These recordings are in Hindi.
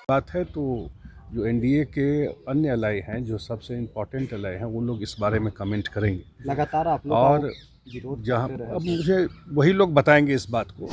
बात है तो जो एनडीए के अन्य अलाई हैं, जो सबसे इम्पोर्टेंट अलाई हैं, वो लोग इस बारे में कमेंट करेंगे। लगातार आप लोग और विरोध जहाँ करते रहे। अब मुझे वही लोग बताएंगे इस बात को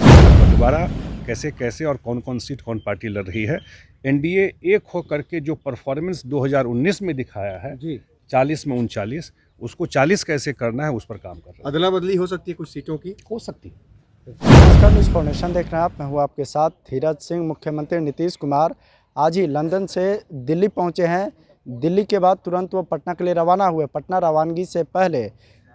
दोबारा कैसे कैसे और कौन कौन सीट कौन पार्टी लड़ रही है। एनडीए एक हो करके जो परफॉर्मेंस 2019 में दिखाया है जी 40 में 39, उसको 40 कैसे करना है उस पर काम कर रहा है। अदला बदली हो सकती है कुछ सीटों की। हो सकती है। नमस्कार, न्यूज़ फाउंडेशन देख रहे हैं आप। मैं हूँ आपके साथ धीरज सिंह। मुख्यमंत्री नीतीश कुमार आज ही लंदन से दिल्ली पहुँचे हैं। दिल्ली के बाद तुरंत वो पटना के लिए रवाना हुए। पटना रवानगी से पहले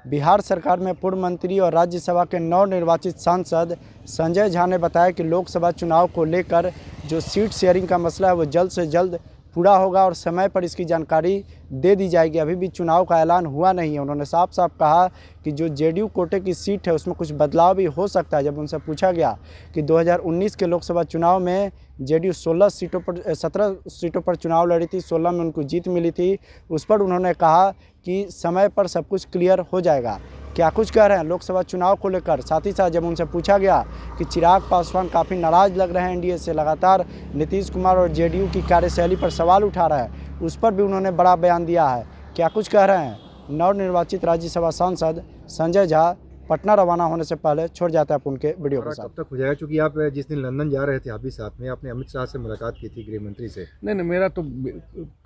बिहार सरकार में पूर्व मंत्री और राज्यसभा के नवनिर्वाचित सांसद संजय झा ने बताया कि लोकसभा चुनाव को लेकर जो सीट शेयरिंग का मसला है वो जल्द से जल्द पूरा होगा और समय पर इसकी जानकारी दे दी जाएगी। अभी भी चुनाव का ऐलान हुआ नहीं है। उन्होंने साफ साफ कहा कि जो जेडीयू कोटे की सीट है उसमें कुछ बदलाव भी हो सकता है। जब उनसे पूछा गया कि 2019 के लोकसभा चुनाव में जेडीयू 17 सीटों पर चुनाव लड़ी थी, 16 में उनको जीत मिली थी, उस पर उन्होंने कहा कि समय पर सब कुछ क्लियर हो जाएगा। क्या कुछ कह रहे हैं लोकसभा चुनाव को लेकर। साथ ही साथ जब उनसे पूछा गया कि चिराग पासवान काफ़ी नाराज़ लग रहे हैं एनडीए से, लगातार नीतीश कुमार और जेडीयू की कार्यशैली पर सवाल उठा रहा है, उस पर भी उन्होंने बड़ा बयान दिया है। क्या कुछ कह रहे हैं नवनिर्वाचित राज्यसभा सांसद संजय झा। पटना रवाना होने से पहले छोड़ जाते हैं आप उनके वीडियो के साथ। कब तक हो जाएगा, क्योंकि आप जिस दिन लंदन जा रहे थे आप भी साथ में, आपने अमित शाह से मुलाकात की थी, गृह मंत्री से। नहीं, मेरा तो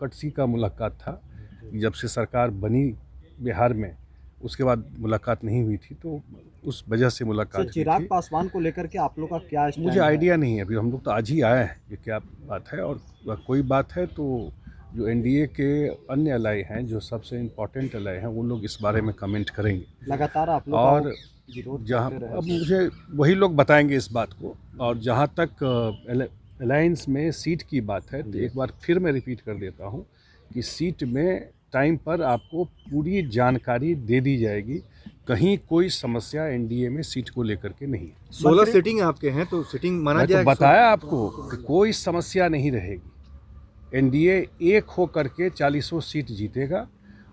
कटसी का मुलाकात था। जब से सरकार बनी बिहार में, उसके बाद मुलाकात नहीं हुई थी, तो उस वजह से मुलाकात हुई चिराग थी। पासवान को लेकर के आप लोग का क्या स्टैंड मुझे है? आइडिया नहीं है, अभी हम लोग तो आज ही आए हैं कि क्या बात है। और कोई बात है तो जो एनडीए के अन्य अलाई हैं, जो सबसे इम्पोर्टेंट अलाई हैं, वो लोग इस बारे में कमेंट करेंगे। लगातार आप लोग और विरोध जहाँ करते रहे। अब मुझे वही लोग बताएंगे इस बात को। और जहाँ तक अलायंस में सीट की बात है, तो एक बार फिर मैं रिपीट कर देता हूँ कि सीट में टाइम पर आपको पूरी जानकारी दे दी जाएगी। कहीं कोई समस्या एनडीए में सीट को लेकर के नहीं है। 16 सीटिंग आपके हैं तो सीटिंग माना मैं तो जाएगा। बताया आपको कि कोई समस्या नहीं रहेगी। एनडीए एक हो करके 40 सीट जीतेगा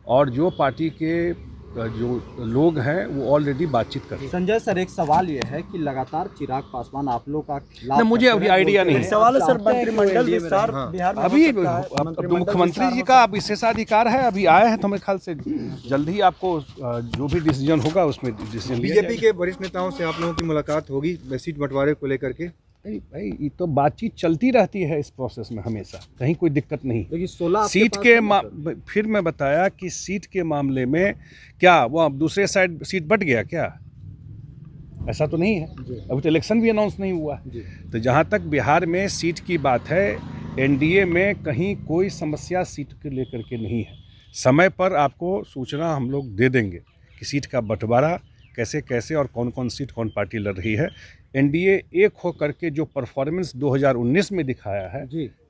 और जो पार्टी के जो लोग हैं वो ऑलरेडी बातचीत कर रहे हैं। संजय सर, एक सवाल ये है कि लगातार चिराग पासवान आप लोग का खिलाफ नहीं, मुझे अभी आइडिया नहीं है। सवाल है सर, मंत्रिमंडल विस्तार हाँ। बिहार में अभी हो सकता है। अब मुख्यमंत्री जी का विशेषाधिकार है, अभी आए हैं तो मेरे ख्याल से जल्द ही आपको जो भी डिसीजन होगा उसमें डिसीजन लिया बीजेपी जाएगा। के वरिष्ठ नेताओं से आप लोगों की मुलाकात होगी सीट बंटवारे को लेकर के। नहीं भाई, ये तो बातचीत चलती रहती है इस प्रोसेस में हमेशा, कहीं कोई दिक्कत नहीं। लेकिन 16 सीट के फिर मैं बताया कि सीट के मामले में क्या वो अब दूसरे साइड सीट बट गया क्या? ऐसा तो नहीं है। अभी तो इलेक्शन भी अनाउंस नहीं हुआ। तो जहाँ तक बिहार में सीट की बात है, एनडीए में कहीं कोई समस्या सीट को लेकर के नहीं है। समय पर आपको सूचना हम लोग दे देंगे कि सीट का बंटवारा कैसे कैसे और कौन कौन सीट कौन पार्टी लड़ रही है। एनडीए एक हो करके जो परफॉर्मेंस 2019 में दिखाया है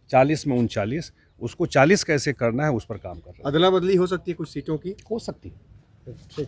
40 में 39, उसको 40 कैसे करना है उस पर काम कर रहा है। अदला बदली हो सकती है कुछ सीटों की। हो सकती है।